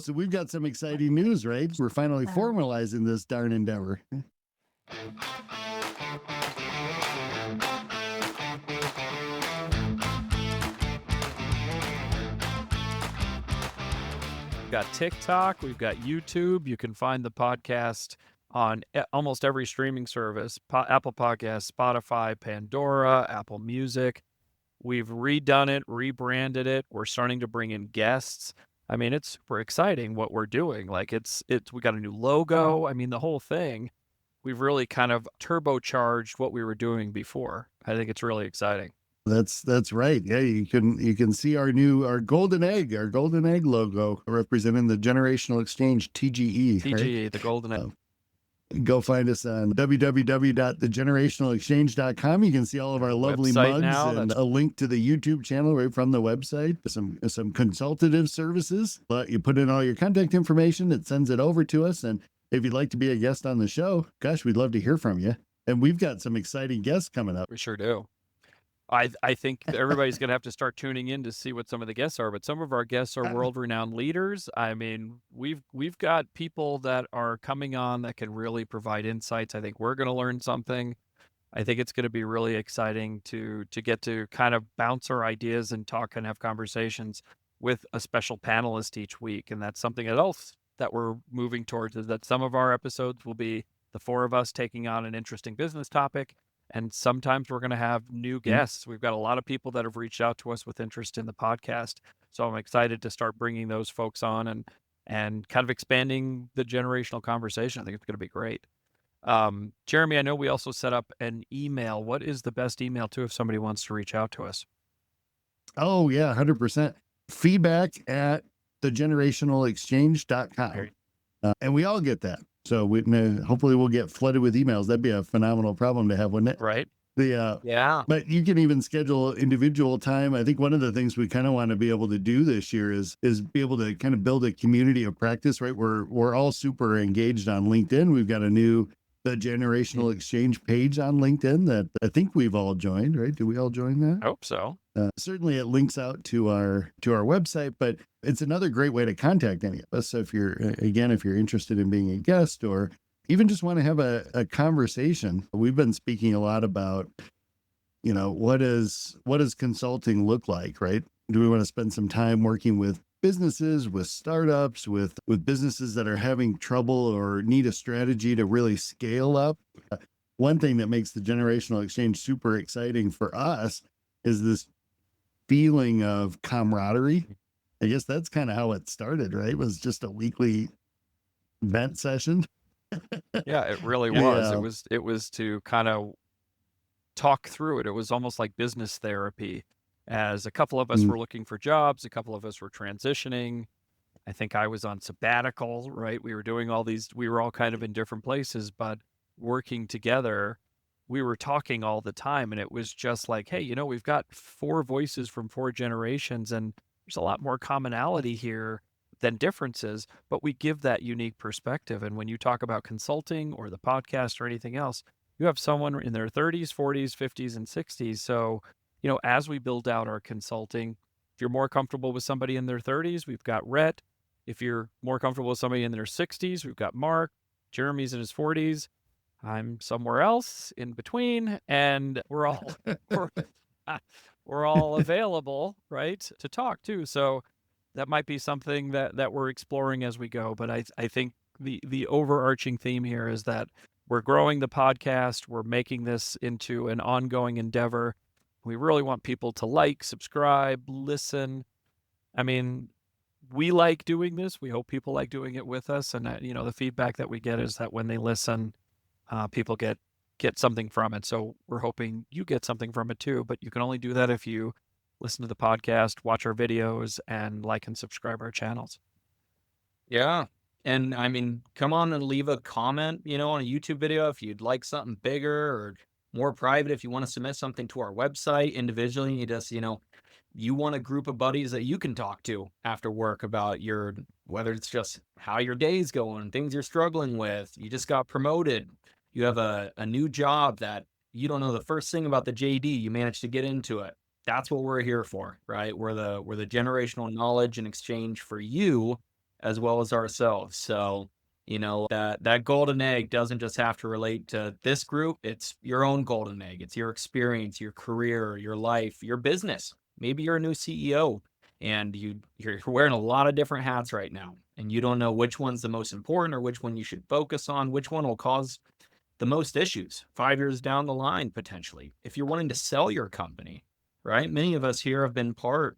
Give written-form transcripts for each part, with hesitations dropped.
So we've got some exciting news, right? We're finally formalizing this darn endeavor. We've got TikTok, we've got YouTube. You can find the podcast on almost every streaming service, Apple Podcasts, Spotify, Pandora, Apple Music. We've redone it, rebranded it. We're starting to bring in guests. I mean, it's super exciting what we're doing. Like we got a new logo. I mean, the whole thing. We've really kind of turbocharged what we were doing before. I think it's really exciting. That's right. Yeah, you can see our golden egg logo representing the Generational Exchange TGE. TGE, right? the golden egg. Go find us on www.thegenerationalexchange.com. You can see all of our lovely Website mugs now, and a link to the YouTube channel right from the website. Some consultative services. But you put in all your contact information, it sends it over to us. And if you'd like to be a guest on the show, gosh, we'd love to hear from you. And we've got some exciting guests coming up. We sure do. I think everybody's going to have to start tuning in to see what some of the guests are, but some of our guests are world-renowned leaders. I mean, we've got people that are coming on that can really provide insights. I think we're going to learn something. I think it's going to be really exciting to get to kind of bounce our ideas and talk and have conversations with a special panelist each week. And that's something else that we're moving towards, is that some of our episodes will be the four of us taking on an interesting business topic. And sometimes we're going to have new guests. We've got a lot of people that have reached out to us with interest in the podcast. So I'm excited to start bringing those folks on and kind of expanding the generational conversation. I think it's going to be great. Jeremy, I know we also set up an email. What is the best email too if somebody wants to reach out to us? Oh, yeah, 100%. Feedback at thegenerationalexchange.com. And we all get that. So hopefully we'll get flooded with emails. That'd be a phenomenal problem to have, wouldn't it? Right. Yeah. But you can even schedule individual time. I think one of the things we kind of want to be able to do this year is be able to kind of build a community of practice, right? We're all super engaged on LinkedIn. We've got the Generational Exchange page on LinkedIn that I think we've all joined, right? Do we all join that? I hope so. Certainly it links out to our website, but it's another great way to contact any of us. So if you're interested in being a guest or even just want to have a conversation, we've been speaking a lot about, what does consulting look like, right? Do we want to spend some time working with businesses, with startups, with businesses that are having trouble or need a strategy to really scale up? One thing that makes the Generational Exchange super exciting for us is this feeling of camaraderie. I guess that's kind of how it started, right? It was just a weekly vent session. Yeah, it really was. It was to kind of talk through it. It was almost like business therapy, as a couple of us were looking for jobs, a couple of us were transitioning. I think I was on sabbatical, right? We were doing we were all kind of in different places, but working together, we were talking all the time. And it was just like, hey, we've got four voices from four generations, and there's a lot more commonality here than differences, but we give that unique perspective. And when you talk about consulting or the podcast or anything else, you have someone in their 30s, 40s, 50s, and 60s. So, as we build out our consulting, if you're more comfortable with somebody in their 30s, we've got Rhett. If you're more comfortable with somebody in their 60s, we've got Mark. Jeremy's in his 40s. I'm somewhere else in between, and we're all we're all available, right, to talk too. So that might be something that we're exploring as we go. But I think the overarching theme here is that we're growing the podcast. We're making this into an ongoing endeavor. We really want people to like, subscribe, listen. I mean, we like doing this. We hope people like doing it with us. And the feedback that we get is that when they listen, people get something from it. So we're hoping you get something from it too. But you can only do that if you listen to the podcast, watch our videos, and like and subscribe our channels. Yeah. And I mean, come on and leave a comment, on a YouTube video if you'd like something bigger or more private. If you want to submit something to our website individually, you just, you want a group of buddies that you can talk to after work about whether it's just how your day's going, things you're struggling with, you just got promoted, you have a new job that you don't know the first thing about the JD, you managed to get into it. That's what we're here for, right? We're the generational knowledge and exchange for you as well as ourselves. So, that golden egg doesn't just have to relate to this group. It's your own golden egg. It's your experience, your career, your life, your business. Maybe you're a new CEO and you're wearing a lot of different hats right now, and you don't know which one's the most important or which one you should focus on, which one will cause the most issues 5 years down the line, potentially. If you're wanting to sell your company, right? Many of us here have been part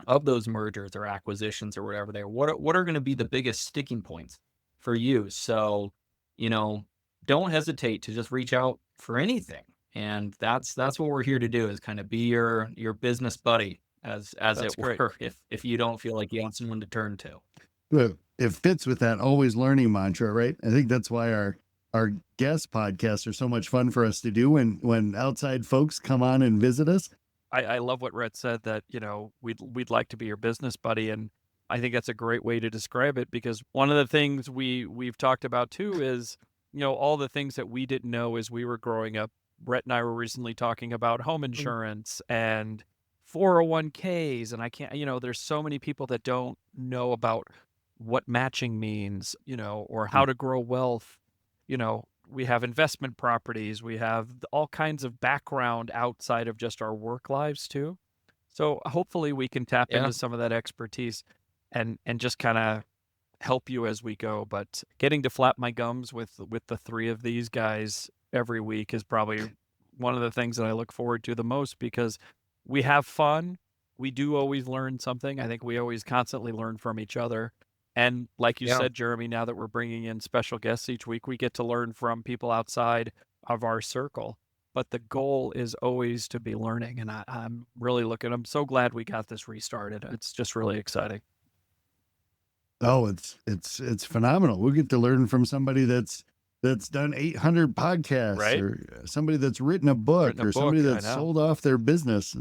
of those mergers or acquisitions or whatever they are. What are going to be the biggest sticking points for you? So, you know, don't hesitate to just reach out for anything. And that's what we're here to do, is kind of be your business buddy, as That's it great. were, if you don't feel like you have someone to turn to. Look, it fits with that always learning mantra, right? I think that's why our guest podcasts are so much fun for us to do when outside folks come on and visit us. I love what Rhett said, that, we'd like to be your business buddy. And I think that's a great way to describe it, because one of the things we've talked about too is, all the things that we didn't know as we were growing up. Rhett and I were recently talking about home insurance and 401ks. And I can't, there's so many people that don't know about what matching means, or how to grow wealth. We have investment properties, we have all kinds of background outside of just our work lives too. So hopefully we can tap Yeah. into some of that expertise and just kind of help you as we go. But getting to flap my gums with the three of these guys every week is probably one of the things that I look forward to the most, because we have fun. We do always learn something. I think we always constantly learn from each other. And like you Yeah. said, Jeremy, now that we're bringing in special guests each week, we get to learn from people outside of our circle. But the goal is always to be learning. And I'm so glad we got this restarted. It's just really exciting. Oh, it's phenomenal. We get to learn from somebody that's done 800 podcasts, Right. or somebody that's written a book, or somebody that's sold off their business.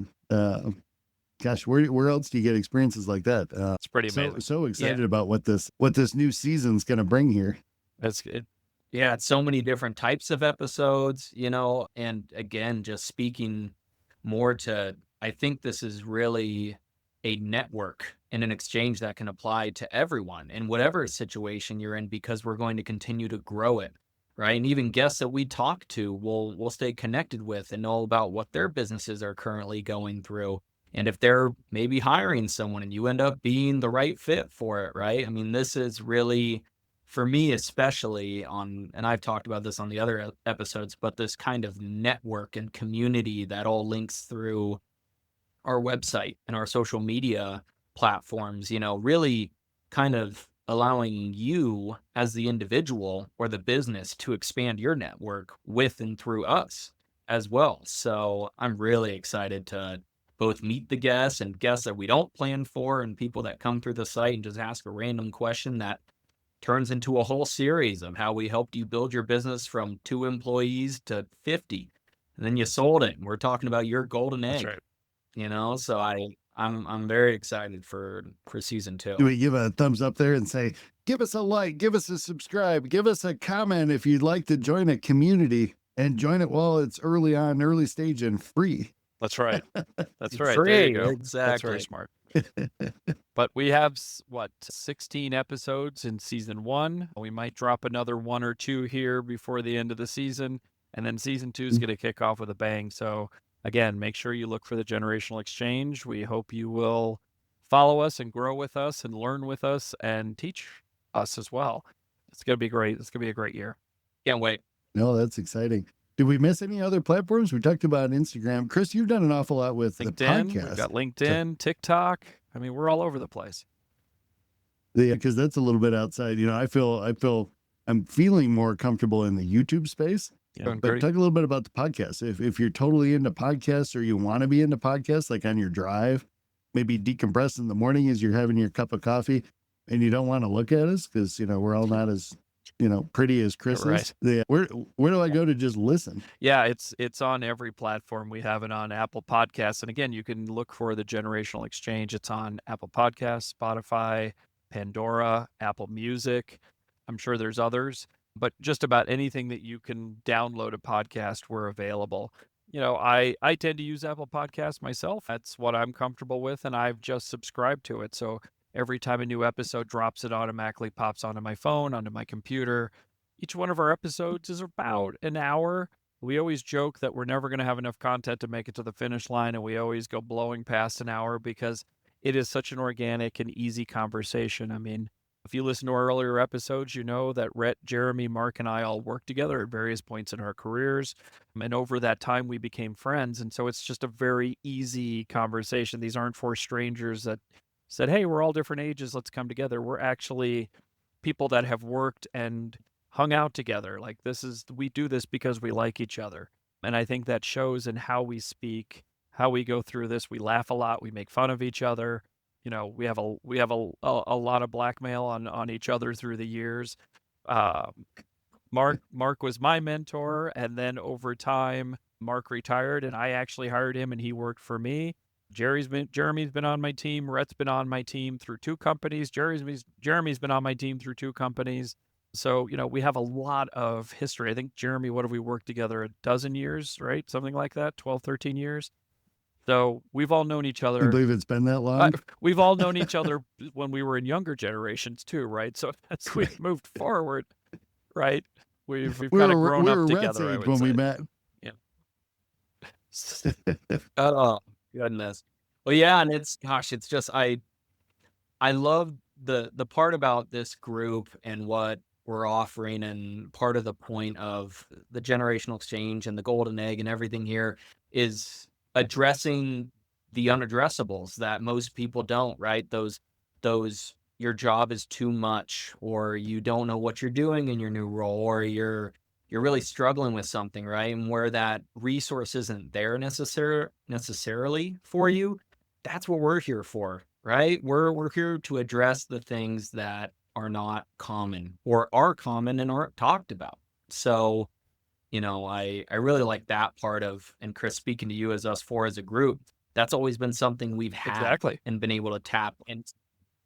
Gosh, where else do you get experiences like that? It's pretty amazing. So excited about what this new season's going to bring here. That's good. Yeah, it's so many different types of episodes, and again, just speaking more to, I think this is really a network and an exchange that can apply to everyone in whatever situation you're in, because we're going to continue to grow it, right? And even guests that we talk to, we'll stay connected with and know about what their businesses are currently going through. And if they're maybe hiring someone and you end up being the right fit for it, right? I mean, this is really, for me especially, and I've talked about this on the other episodes, but this kind of network and community that all links through our website and our social media platforms, really kind of allowing you as the individual or the business to expand your network with and through us as well. So I'm really excited to both meet the guests and guests that we don't plan for, and people that come through the site and just ask a random question that turns into a whole series of how we helped you build your business from 2 employees to 50. And then you sold it. And we're talking about your golden egg. That's right. So I'm very excited for season 2. Do we give a thumbs up there and say, give us a like, give us a subscribe, give us a comment if you'd like to join a community, and join it while it's early stage and free. That's right. That's right. Free, There you go. exactly. That's very smart. But we have 16 episodes in season 1. We might drop another 1 or 2 here before the end of the season, and then season 2 is going to kick off with a bang. So again, make sure you look for the Generational Exchange. We hope you will follow us and grow with us and learn with us and teach us as well. It's going to be great. It's going to be a great year. Can't wait. No, that's exciting. Did we miss any other platforms? We talked about Instagram. Chris, you've done an awful lot with LinkedIn. the podcast. We've got LinkedIn, TikTok. I mean, we're all over the place. Yeah, because that's a little bit outside. I'm feeling more comfortable in the YouTube space. Yeah, but talk a little bit about the podcast. If you're totally into podcasts, or you want to be into podcasts, like on your drive, maybe decompress in the morning as you're having your cup of coffee, and you don't want to look at us because we're all not as pretty as Chris is. Yeah. Where do I go to just listen? Yeah, it's on every platform. We have it on Apple Podcasts. And again, you can look for the Generational Exchange. It's on Apple Podcasts, Spotify, Pandora, Apple Music. I'm sure there's others, but just about anything that you can download a podcast, we're available. I tend to use Apple Podcasts myself. That's what I'm comfortable with, and I've just subscribed to it. So Every time a new episode drops, it automatically pops onto my phone, onto my computer. Each one of our episodes is about an hour. We always joke that we're never going to have enough content to make it to the finish line, and we always go blowing past an hour because it is such an organic and easy conversation. I mean, if you listen to our earlier episodes, you know that Rhett, Jeremy, Mark, and I all worked together at various points in our careers. And over that time, we became friends. And so it's just a very easy conversation. These aren't four strangers that said, hey, we're all different ages, let's come together. We're actually people that have worked and hung out together. Like we do this because we like each other. And I think that shows in how we speak, how we go through this. We laugh a lot, we make fun of each other. We have a lot of blackmail on each other through the years. Mark was my mentor, and then over time, Mark retired, and I actually hired him, and he worked for me. Jeremy's been on my team. Rhett's been on my team through 2 companies. Jeremy's been on my team through 2 companies. So, we have a lot of history. I think, Jeremy, what have we worked together? 12 years, right? Something like that, 12, 13 years. So we've all known each other. I believe it's been that long. We've all known each other when we were in younger generations too, right? So as we've moved forward, right, we've kind of grown up together. I would when say. We met. Yeah. Oh goodness. Well, yeah, and it's just I love the part about this group and what we're offering, and part of the point of the generational exchange and the golden egg and everything here is addressing the unaddressables that most people don't, right? Those your job is too much, or you don't know what you're doing in your new role, or you're really struggling with something, right? And where that resource isn't there necessarily for you, that's what we're here for, right? We're here to address the things that are not common, or are common and aren't talked about. So, I really like that part of, and Chris, speaking to you as us 4 as a group, that's always been something we've had Exactly. and been able to tap in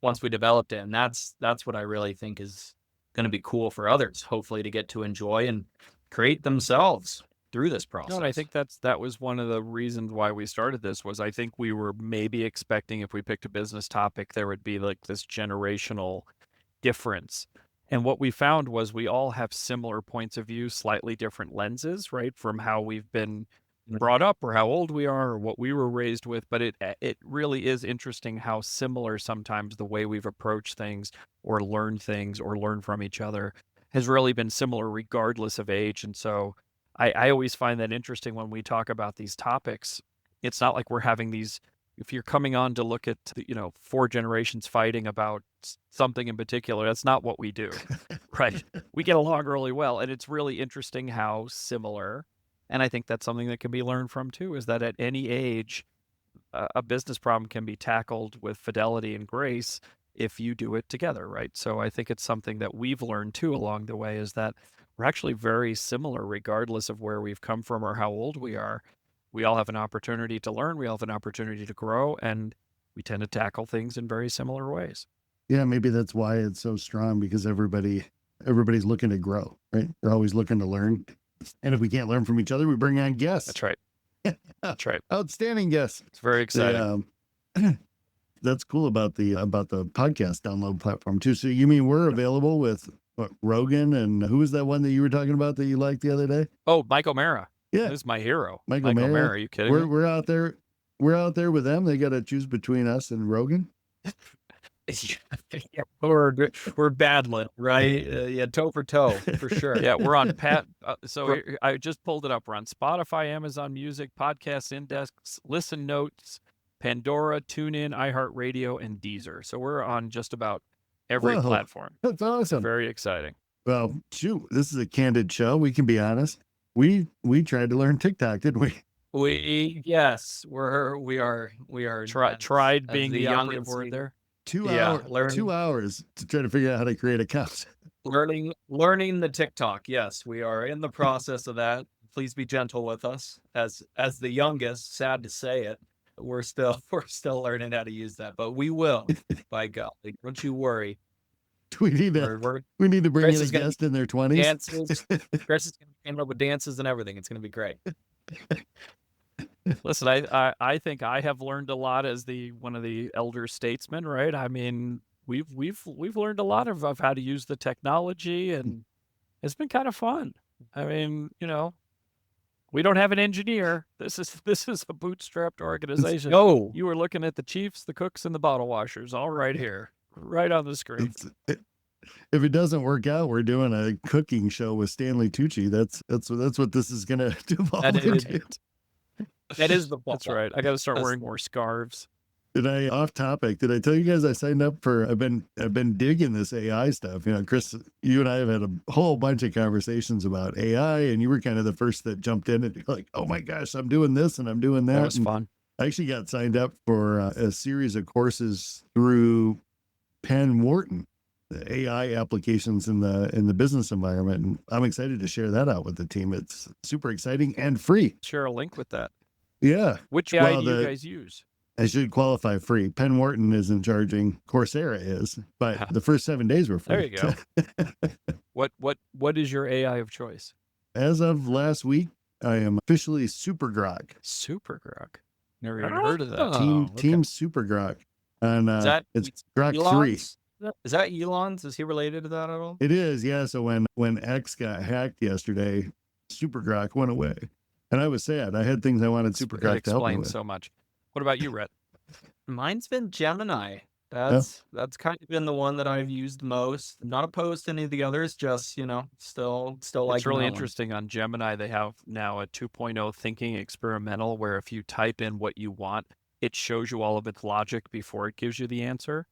once we developed it. And that's what I really think is going to be cool for others, hopefully, to get to enjoy and create themselves through this process. No, and I think that was one of the reasons why we started this. Was I think we were maybe expecting, if we picked a business topic, there would be like this generational difference. And what we found was we all have similar points of view, slightly different lenses, right? From how we've been brought up, or how old we are, or what we were raised with. But it really is interesting how similar sometimes the way we've approached things, or learned things, or learned from each other has really been similar regardless of age. And so I always find that interesting when we talk about these topics. It's not like we're having these, if you're coming on to look at, 4 generations fighting about something in particular, that's not what we do, right? We get along really well, and it's really interesting how similar. And I think that's something that can be learned from too, is that at any age, a business problem can be tackled with fidelity and grace if you do it together, right? So I think it's something that we've learned too along the way, is that we're actually very similar regardless of where we've come from or how old we are. We all have an opportunity to learn, we all have an opportunity to grow, and we tend to tackle things in very similar ways. Yeah, maybe that's why it's so strong, because everybody's looking to grow, right? They're always looking to learn. And if we can't learn from each other, we bring on guests. That's right. That's right. Outstanding guests. It's very exciting. That's cool about the podcast download platform too. So you mean we're available with Rogan, and who was that one that you were talking about that you liked the other day? Oh, Mike O'Mara. Yeah, this is my hero. Michael O'Mara. Are you kidding me? We're out there. We're out there with them. They got to choose between us and Rogan. Yeah, we're battling, right? Yeah, toe for toe, for sure. Yeah, we're on Pat. I just pulled it up. We're on Spotify, Amazon Music, Podcast Index, Listen Notes, Pandora, TuneIn, iHeartRadio, and Deezer. So we're on just about every platform. That's awesome. Very exciting. Well, shoot, this is a candid show. We can be honest. We tried to learn TikTok, didn't we? We are tried being the operative word there. 2 hours to try to figure out how to create accounts. Learning the TikTok. Yes, we are in the process of that. Please be gentle with us. As the youngest, sad to say it, we're still learning how to use that, but we will. By God, don't you worry. We need to bring in a guest in their 20s. Dances. Chris is going to come up with dances and everything. It's going to be great. Listen, I think I have learned a lot as one of the elder statesmen, right? I mean, we've learned a lot of how to use the technology, and it's been kind of fun. I mean, we don't have an engineer. This is a bootstrapped organization. No. You were looking at the chiefs, the cooks, and the bottle washers, all right here, right on the screen. If it doesn't work out, we're doing a cooking show with Stanley Tucci. That's what this is going to devolve into. That is the That's right. I got to start wearing more scarves. Off topic, did I tell you guys I signed up for, I've been digging this AI stuff. Chris, you and I have had a whole bunch of conversations about AI, and you were kind of the first that jumped in and you're like, oh my gosh, I'm doing this and I'm doing that. That was and fun. I actually got signed up for a series of courses through Penn Wharton, the AI applications in the business environment. And I'm excited to share that out with the team. It's super exciting and free. Share a link with that. Yeah. Which AI do you guys use? I should qualify free. Penn Wharton isn't charging. Coursera is, but the first 7 days were free. There you go. What is your AI of choice? As of last week, I am officially Super Grok. Super Grok. Never even heard of that. Team Super Grok. And it's Grok 3. Is that Elon's? Is he related to that at all? It is, yeah. So when X got hacked yesterday, Super Grok went away. And I was sad. I had things I wanted Super Grok to help me with. So much. What about you, Rhett? Mine's been Gemini. That's kind of been the one that I've used most. Not opposed to any of the others, just, still like. It's really interesting on Gemini. They have now a 2.0 thinking experimental where if you type in what you want, it shows you all of its logic before it gives you the answer.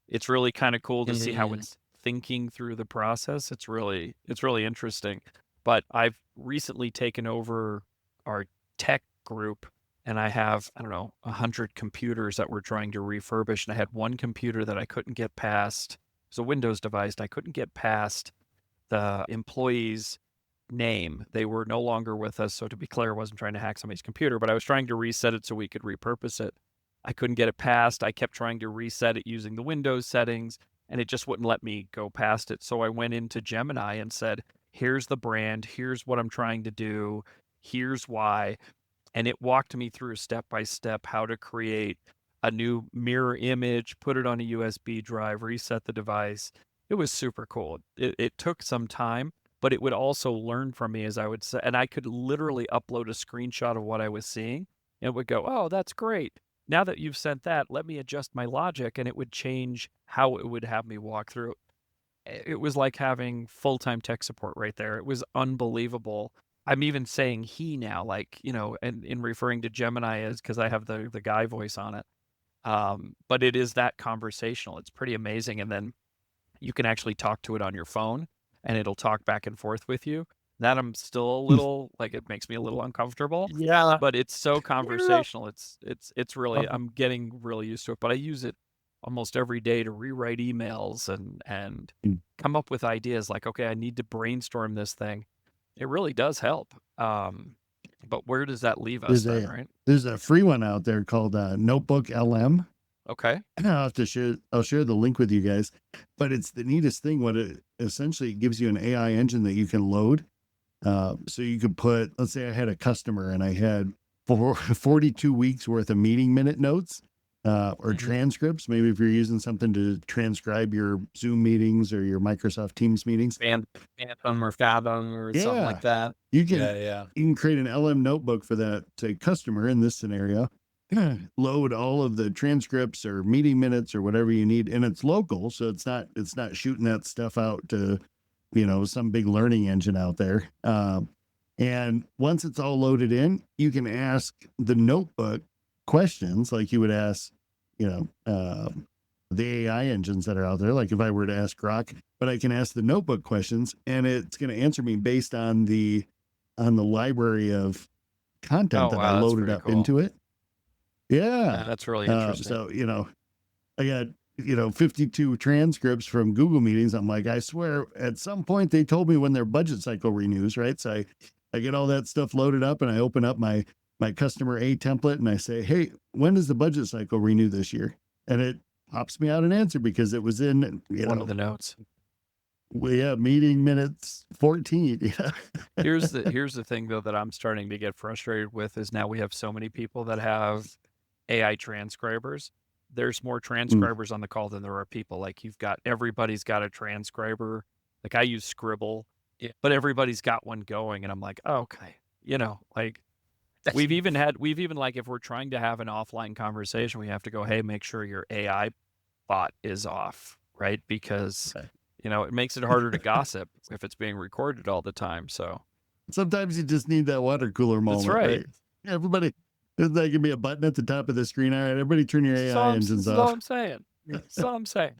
It's really kind of cool to see how it's thinking through the process. It's really interesting. But I've recently taken over our tech group, and I have, 100 computers that we're trying to refurbish. And I had one computer that I couldn't get past. It was a Windows device. And I couldn't get past the employee's name. They were no longer with us. So to be clear, I wasn't trying to hack somebody's computer, but I was trying to reset it so we could repurpose it. I couldn't get it past. I kept trying to reset it using the Windows settings, and it just wouldn't let me go past it. So I went into Gemini and said, here's the brand. Here's what I'm trying to do. Here's why. And it walked me through step by step how to create a new mirror image, put it on a USB drive, reset the device. It was super cool. It took some time, but it would also learn from me as I would say, and I could literally upload a screenshot of what I was seeing, and it would go, oh, that's great. Now that you've sent that, let me adjust my logic, and it would change how it would have me walk through. It was like having full-time tech support right there. It was unbelievable. I'm even saying he now, and in referring to Gemini as because I have the guy voice on it. But it is that conversational. It's pretty amazing. And then you can actually talk to it on your phone and it'll talk back and forth with you. That I'm still a little it makes me a little uncomfortable. Yeah. But it's so conversational. It's really I'm getting really used to it. But I use it almost every day to rewrite emails and come up with ideas like, okay, I need to brainstorm this thing. It really does help. But where does that leave us then, right? There's a free one out there called Notebook LM. Okay. I'll share the link with you guys. But it's the neatest thing. What it essentially gives you an AI engine that you can load. So you could put, let's say I had a customer and I had 42 weeks worth of meeting minute notes. Or transcripts, maybe if you're using something to transcribe your Zoom meetings or your Microsoft Teams meetings. Phantom or Fathom or something like that. You can create an LM notebook for that, say, customer in this scenario. Load all of the transcripts or meeting minutes or whatever you need, and it's local, so it's not shooting that stuff out to, some big learning engine out there. And once it's all loaded in, you can ask the notebook questions like you would ask, the AI engines that are out there. Like if I were to ask Grok, but I can ask the notebook questions and it's going to answer me based on the library of content that I loaded up into it. Yeah. That's really interesting. So, I got, 52 transcripts from Google meetings. I'm like, I swear at some point they told me when their budget cycle renews, right? So I get all that stuff loaded up and I open up my customer A template and I say, hey, when does the budget cycle renew this year? And it pops me out an answer because it was in, one of the notes. Meeting minutes 14. Yeah. Here's the thing though that I'm starting to get frustrated with is now we have so many people that have AI transcribers. There's more transcribers on the call than there are people. Like everybody's got a transcriber. Like I use Scribble, but everybody's got one going, and I'm like, oh, okay, like we've even like if we're trying to have an offline conversation, we have to go, hey, make sure your AI bot is off, right? Because it makes it harder to gossip if it's being recorded all the time. So sometimes you just need that water cooler moment. That's right. Everybody, there can be a button at the top of the screen. All right, everybody turn your AI engines off. That's all I'm saying. That's all I'm saying.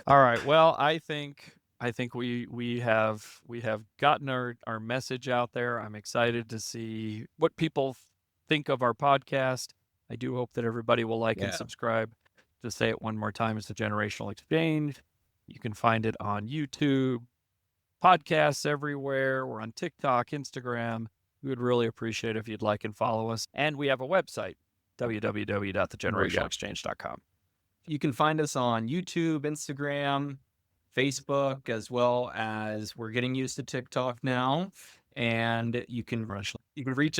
All right. Well, I think we have gotten our message out there. I'm excited to see what people think of our podcast. I do hope that everybody will like and subscribe. To say it one more time, it's the Generational Exchange. You can find it on YouTube, podcasts everywhere. We're on TikTok, Instagram. We would really appreciate it if you'd like and follow us. And we have a website, www.thegenerationalexchange.com. You can find us on YouTube, Instagram, Facebook, as well as we're getting used to TikTok now. And you can reach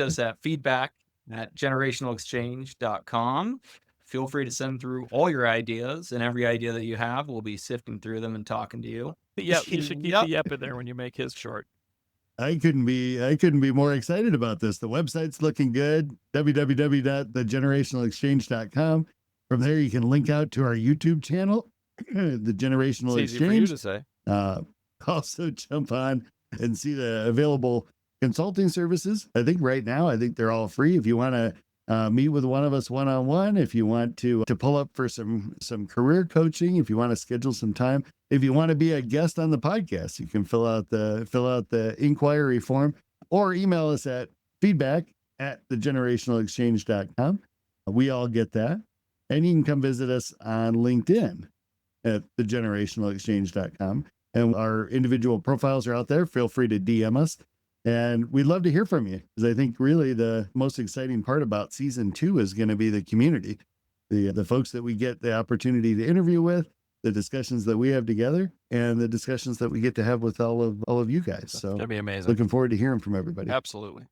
us at feedback@generationalexchange.com. Feel free to send through all your ideas, and every idea that you have, we'll be sifting through them and talking to you. Yep, you should keep the yep in there when you make his short. I couldn't be more excited about this. The website's looking good. www.thegenerationalexchange.com. From there, you can link out to our YouTube channel, the Generational it's Exchange. Easy for you to say. Also jump on and see the available consulting services. I think right now, they're all free. If you want to meet with one of us one-on-one, if you want to pull up for some career coaching, if you want to schedule some time, if you want to be a guest on the podcast, you can fill out the inquiry form or email us at feedback@thegenerationalexchange.com. We all get that. And you can come visit us on LinkedIn at thegenerationalexchange.com. And our individual profiles are out there. Feel free to DM us. And we'd love to hear from you, because I think really the most exciting part about season 2 is going to be the community, the folks that we get the opportunity to interview with, the discussions that we have together, and the discussions that we get to have with all of you guys. So it's gonna be amazing. Looking forward to hearing from everybody. Absolutely.